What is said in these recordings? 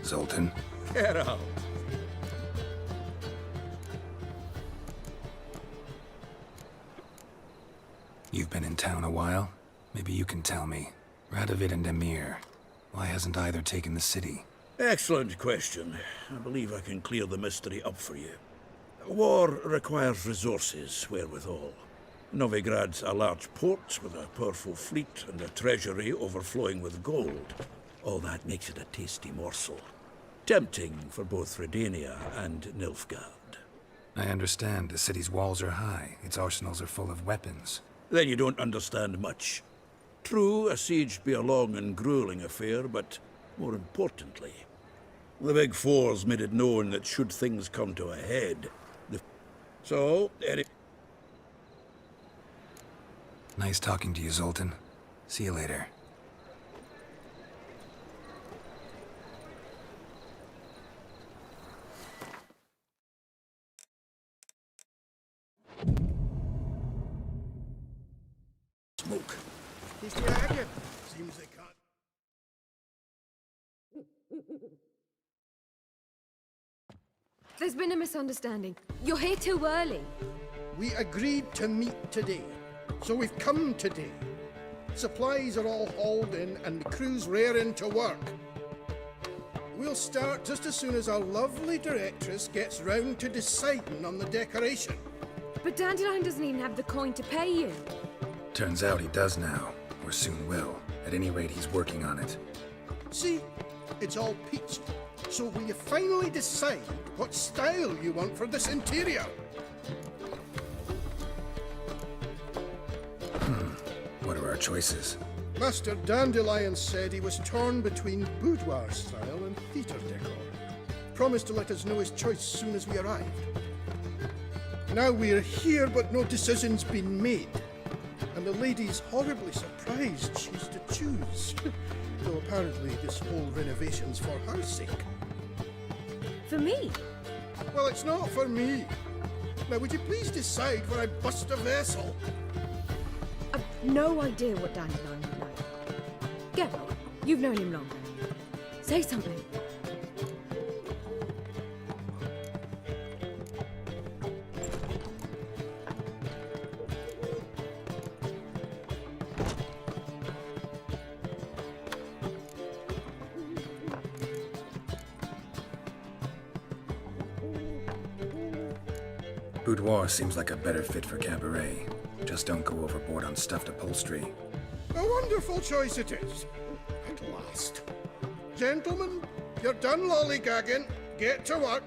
Zoltan. Get out. You've been in town a while? Maybe you can tell me. Radovid and Emir. Why hasn't either taken the city? Excellent question. I believe I can clear the mystery up for you. War requires resources, wherewithal. Novigrad's a large port with a powerful fleet and a treasury overflowing with gold. All that makes it a tasty morsel. Tempting for both Redania and Nilfgaard. I understand. The city's walls are high. Its arsenals are full of weapons. Then you don't understand much. True, a siege be a long and grueling affair, but more importantly, the Big Four's made it known that should things come to a head, Nice talking to you, Zoltan. See you later. Smoke. Seems they can't. There's been a misunderstanding. You're here too early. We agreed to meet today, so we've come today. Supplies are all hauled in and the crew's raring to work. We'll start just as soon as our lovely directress gets round to deciding on the decoration. But Dandelion doesn't even have the coin to pay you. Turns out he does now, or soon will. At any rate, he's working on it. See, it's all peached. So will you finally decide what style you want for this interior? What are our choices? Master Dandelion said he was torn between boudoir style and theatre decor. Promised to let us know his choice soon as we arrived. Now we're here, but no decision's been made. And the lady's horribly surprised she's to choose. Though apparently this whole renovation's for her sake. For me? Well, it's not for me. Now, would you please decide where I bust a vessel? I've no idea what Dandelion would like. Geralt, you've known him longer. Say something. Boudoir seems like a better fit for cabaret. Just don't go overboard on stuffed upholstery. A wonderful choice it is. At last. Gentlemen, you're done lollygagging. Get to work.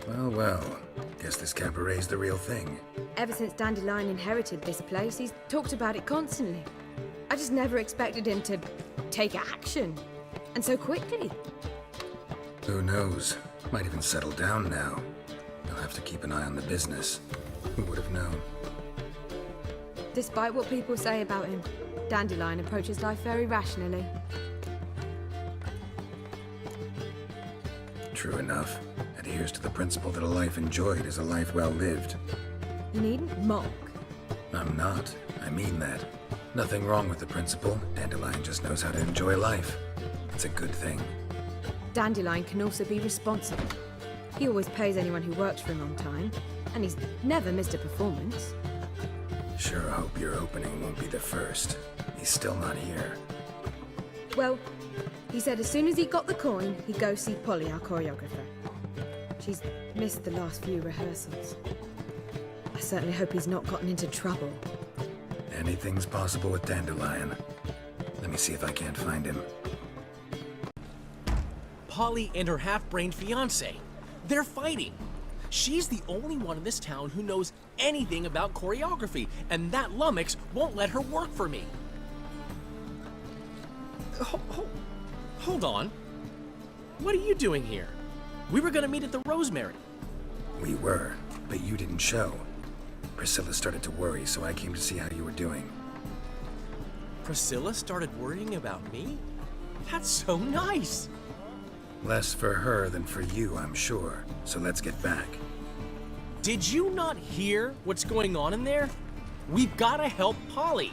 Well, well. Guess this cabaret's the real thing. Ever since Dandelion inherited this place, he's talked about it constantly. I just never expected him to take action. And so quickly. Who knows? Might even settle down now. You'll have to keep an eye on the business. Who would have known? Despite what people say about him, Dandelion approaches life very rationally. True enough. Adheres to the principle that a life enjoyed is a life well lived. You needn't mock. I'm not. I mean that. Nothing wrong with the principle. Dandelion just knows how to enjoy life. It's a good thing. Dandelion can also be responsible. He always pays anyone who works for him on time, and he's never missed a performance. Sure hope your opening won't be the first. He's still not here. Well, he said as soon as he got the coin, he'd go see Polly, our choreographer. She's missed the last few rehearsals. I certainly hope he's not gotten into trouble. Anything's possible with Dandelion. Let me see if I can't find him. Polly and her half-brained fiancé. They're fighting. She's the only one in this town who knows anything about choreography, and that lummox won't let her work for me. Hold on. What are you doing here? We were gonna meet at the Rosemary. We were, but you didn't show. Priscilla started to worry, so I came to see how you were doing. Priscilla started worrying about me? That's so nice! Less for her than for you, I'm sure. So let's get back. Did you not hear what's going on in there? We've gotta help Polly.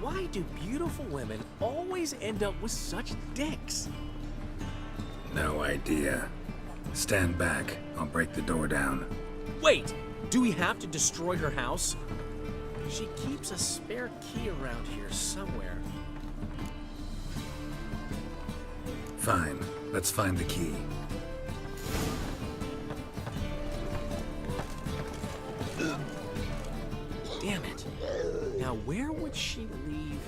Why do beautiful women always end up with such dicks? No idea. Stand back. I'll break the door down. Wait, do we have to destroy her house? She keeps a spare key around here somewhere. Fine. Let's find the key. Damn it. Now where would she leave?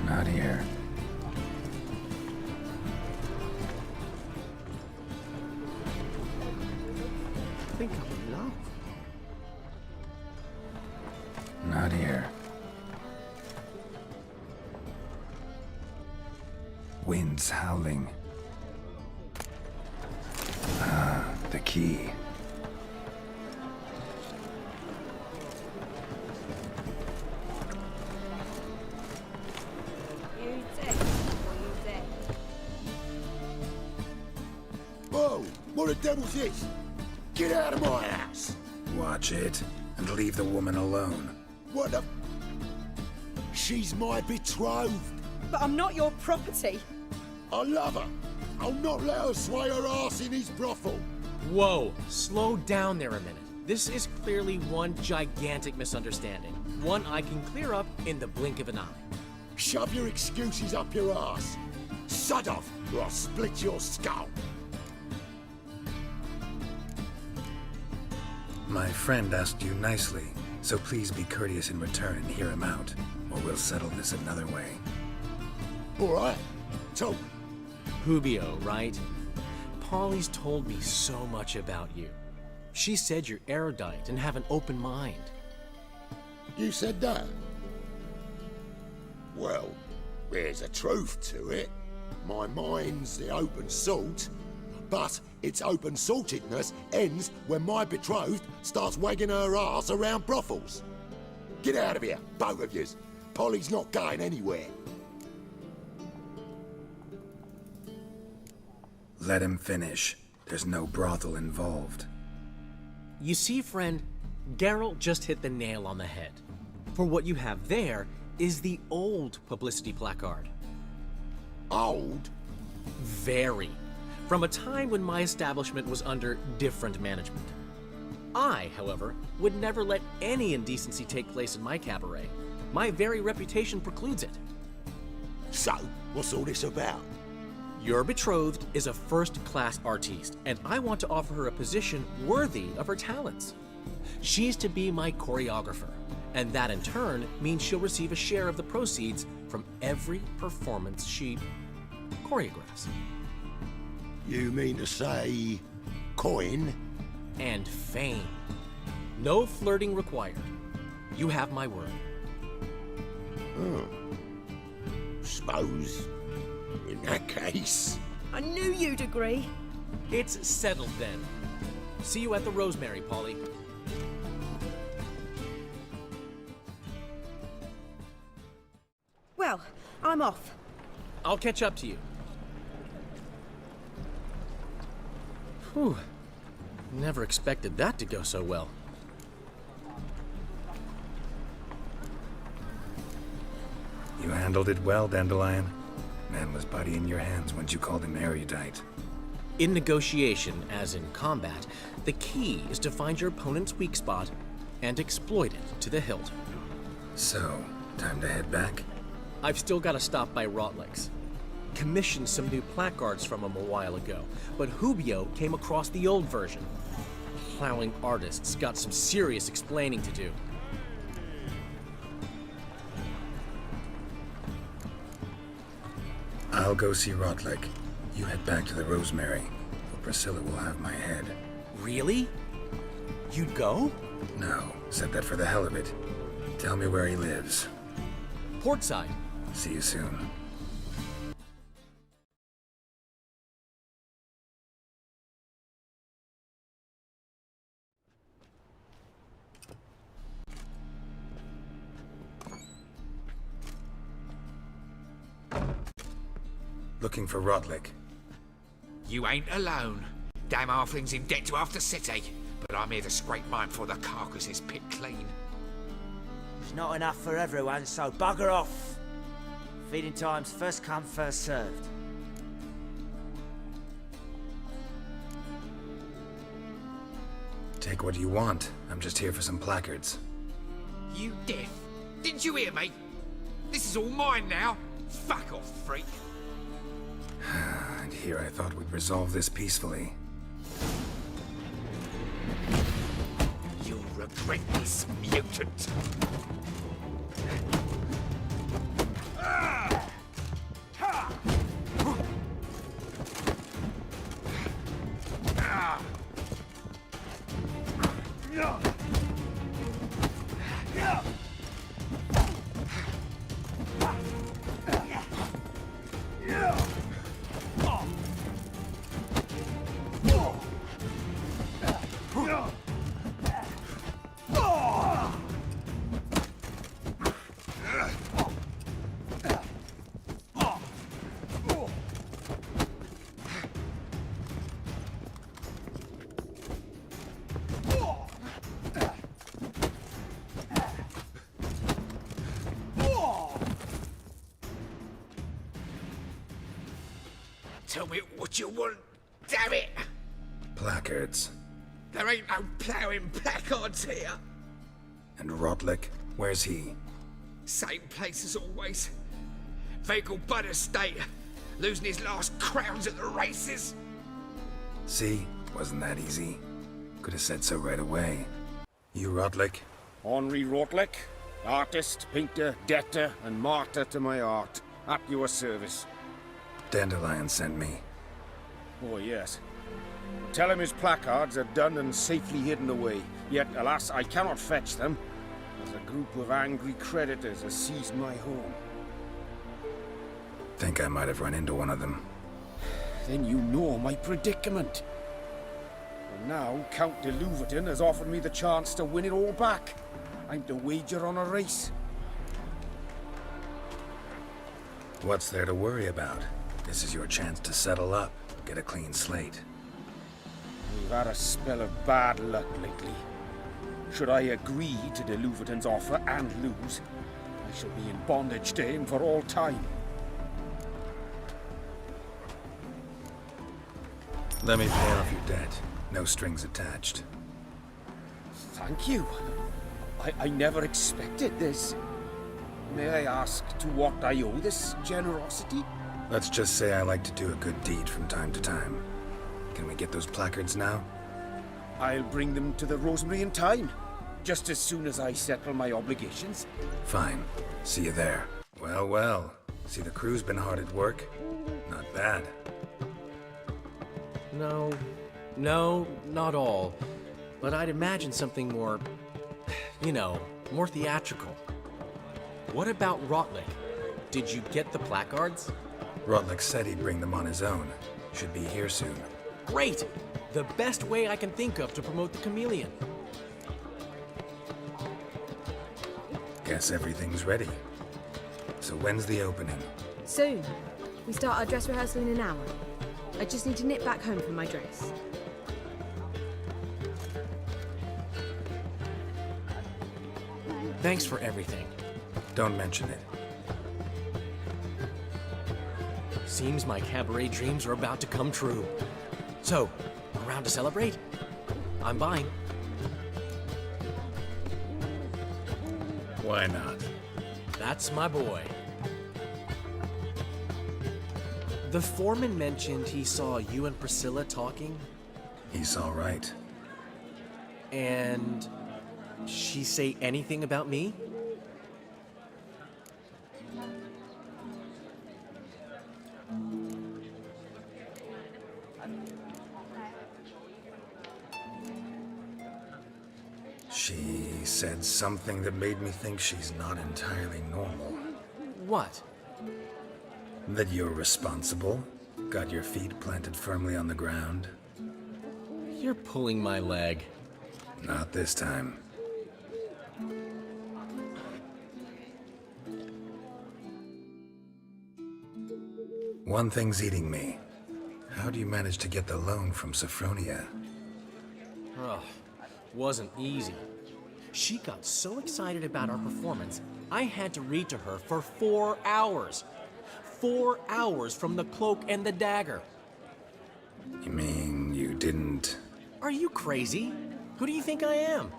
Not here. I think I'm in love. Not here. Wind's howling. Ah, the key. Whoa! What the devil's this? Get out of my house! Watch it, and leave the woman alone. What the... She's my betrothed. But I'm not your property. I love her. I'll not let her sway her ass in his brothel. Whoa, slow down there a minute. This is clearly one gigantic misunderstanding. One I can clear up in the blink of an eye. Shove your excuses up your ass. Sod off, or I'll split your skull. My friend asked you nicely, so please be courteous in return and hear him out, or we'll settle this another way. All right, talk. Hubio, right? Polly's told me so much about you. She said you're erudite and have an open mind. You said that? Well, there's a truth to it. My mind's the open salt, but its open saltedness ends when my betrothed starts wagging her ass around brothels. Get out of here, both of yous. Polly's not going anywhere. Let him finish. There's no brothel involved. You see, friend, Geralt just hit the nail on the head. For what you have there is the old publicity placard. Old? Very. From a time when my establishment was under different management. I, however, would never let any indecency take place in my cabaret. My very reputation precludes it. So, what's all this about? Your betrothed is a first-class artiste, and I want to offer her a position worthy of her talents. She's to be my choreographer, and that in turn means she'll receive a share of the proceeds from every performance she choreographs. You mean to say... coin? And fame. No flirting required. You have my word. Suppose... in that case... I knew you'd agree. It's settled then. See you at the Rosemary, Polly. Well, I'm off. I'll catch up to you. Whew. Never expected that to go so well. You handled it well, Dandelion. Man was buddy in your hands once you called him erudite. In negotiation, as in combat, the key is to find your opponent's weak spot and exploit it to the hilt. So, time to head back? I've still got to stop by Rotlick's. Commissioned some new placards from him a while ago, but Hubio came across the old version. Plowing artists got some serious explaining to do. I'll go see Rotlick. You head back to the Rosemary, or Priscilla will have my head. Really? You'd go? No, said that for the hell of it. Tell me where he lives. Portside. See you soon. Looking for Rotlick. You ain't alone. Damn halfling's in debt to half the city. but I'm here to scrape mine before the carcass is picked clean. There's not enough for everyone, so bugger off. Feeding time's first come, first served. Take what you want. I'm just here for some placards. You deaf? Didn't you hear me? This is all mine now. Fuck off, freak. And here I thought we'd resolve this peacefully. You'll regret this, mutant. Tell me what you want, damn it! Placards. There ain't no ploughing placards here. And Rotlick, where's he? Same place as always. Vehicle butter state, losing his last crowns at the races. See? Wasn't that easy? Could have said so right away. You Rotlick? Henri Rotlick, artist, painter, debtor, and martyr to my art. At your service. Dandelion sent me. Oh, yes. Tell him his placards are done and safely hidden away. Yet, alas, I cannot fetch them, as a group of angry creditors has seized my home. Think I might have run into one of them. Then you know my predicament. And now, Count de Louverton has offered me the chance to win it all back. I'm to wager on a race. What's there to worry about? This is your chance to settle up, get a clean slate. We've had a spell of bad luck lately. Should I agree to de Louverton's offer and lose, I shall be in bondage to him for all time. Let me pay off your debt. No strings attached. Thank you. I never expected this. May I ask to what I owe this generosity? Let's just say I like to do a good deed from time to time. Can we get those placards now? I'll bring them to the Rosemary in time, just as soon as I settle my obligations. Fine. See you there. Well, well. See, the crew's been hard at work. Not bad. No, not all. But I'd imagine something more, more theatrical. What about Rotlick? Did you get the placards? Rotlick said he'd bring them on his own. Should be here soon. Great! The best way I can think of to promote the chameleon. Guess everything's ready. So when's the opening? Soon. We start our dress rehearsal in an hour. I just need to nip back home for my dress. Thanks for everything. Don't mention it. Seems my cabaret dreams are about to come true. So, around to celebrate? I'm buying. Why not? That's my boy. The foreman mentioned he saw you and Priscilla talking. He's all right. And she say anything about me? She said something that made me think she's not entirely normal. What? That you're responsible, got your feet planted firmly on the ground. You're pulling my leg. Not this time. One thing's eating me. How do you manage to get the loan from Sophronia? Ugh, wasn't easy. She got so excited about our performance, I had to read to her for 4 hours. 4 hours from the cloak and the dagger. You mean you didn't... Are you crazy? Who do you think I am?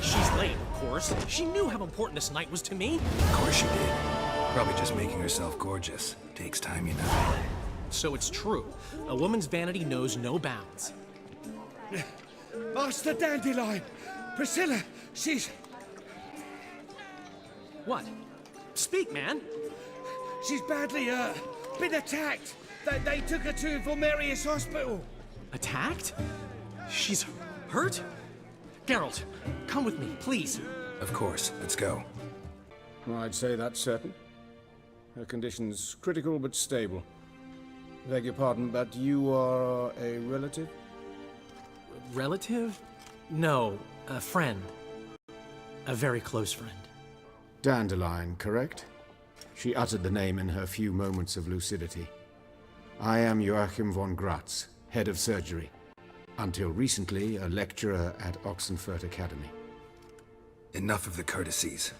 She's late, of course. She knew how important this night was to me. Of course she did. Probably just making herself gorgeous. Takes time, you know. So it's true. A woman's vanity knows no bounds. Master Dandelion! Priscilla, she's What? Speak, man. badly, been attacked. They took her to Vulmerius Hospital. Attacked? She's hurt? Geralt, come with me, please. Of course. Let's go. I'd say that's certain. Her condition's critical but stable. Beg your pardon, but you are a relative? Relative? No, a friend. A very close friend. Dandelion, correct? She uttered the name in her few moments of lucidity. I am Joachim von Gratz, head of surgery. Until recently, a lecturer at Oxenfurt Academy. Enough of the courtesies.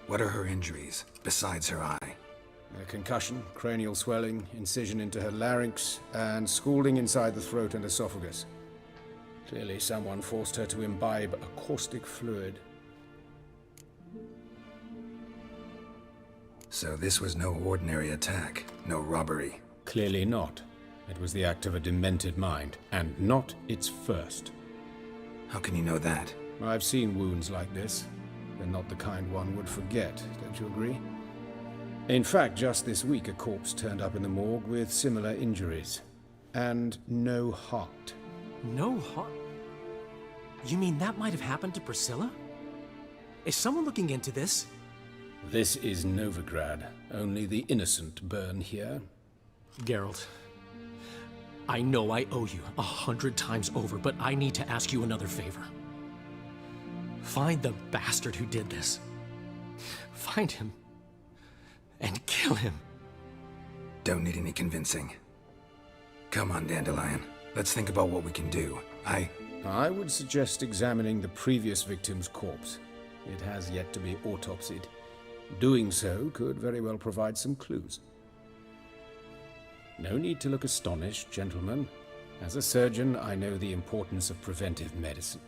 What are her injuries, besides her eye? A concussion, cranial swelling, incision into her larynx, and scalding inside the throat and esophagus. Clearly someone forced her to imbibe a caustic fluid. So this was no ordinary attack, no robbery. Clearly not. It was the act of a demented mind, and not its first. How can you know that? I've seen wounds like this. They're not the kind one would forget, don't you agree? In fact, just this week a corpse turned up in the morgue with similar injuries. And no heart. No heart? You mean that might have happened to Priscilla? Is someone looking into this? This is Novigrad. Only the innocent burn here. Geralt, I know I owe you 100 times over, but I need to ask you another favor. Find the bastard who did this. Find him and kill him. Don't need any convincing. Come on, Dandelion. Let's think about what we can do. I would suggest examining the previous victim's corpse. It has yet to be autopsied. Doing so could very well provide some clues. No need to look astonished, gentlemen. As a surgeon, I know the importance of preventive medicine.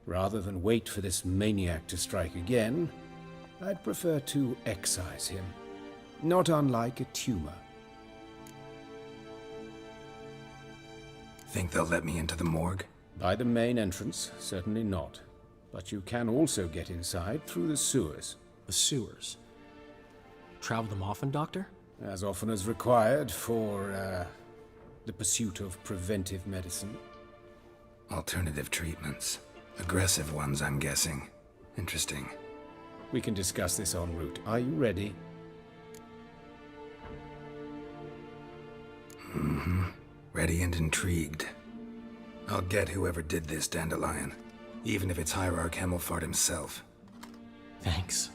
Rather than wait for this maniac to strike again, I'd prefer to excise him. Not unlike a tumor. Think they'll let me into the morgue? By the main entrance, certainly not. But you can also get inside through the sewers. The sewers? Travel them often, Doctor? As often as required for, the pursuit of preventive medicine. Alternative treatments. Aggressive ones, I'm guessing. Interesting. We can discuss this en route. Are you ready? Mm-hmm. Ready and intrigued. I'll get whoever did this, Dandelion. Even if it's Hierarch Hemmelfart himself. Thanks.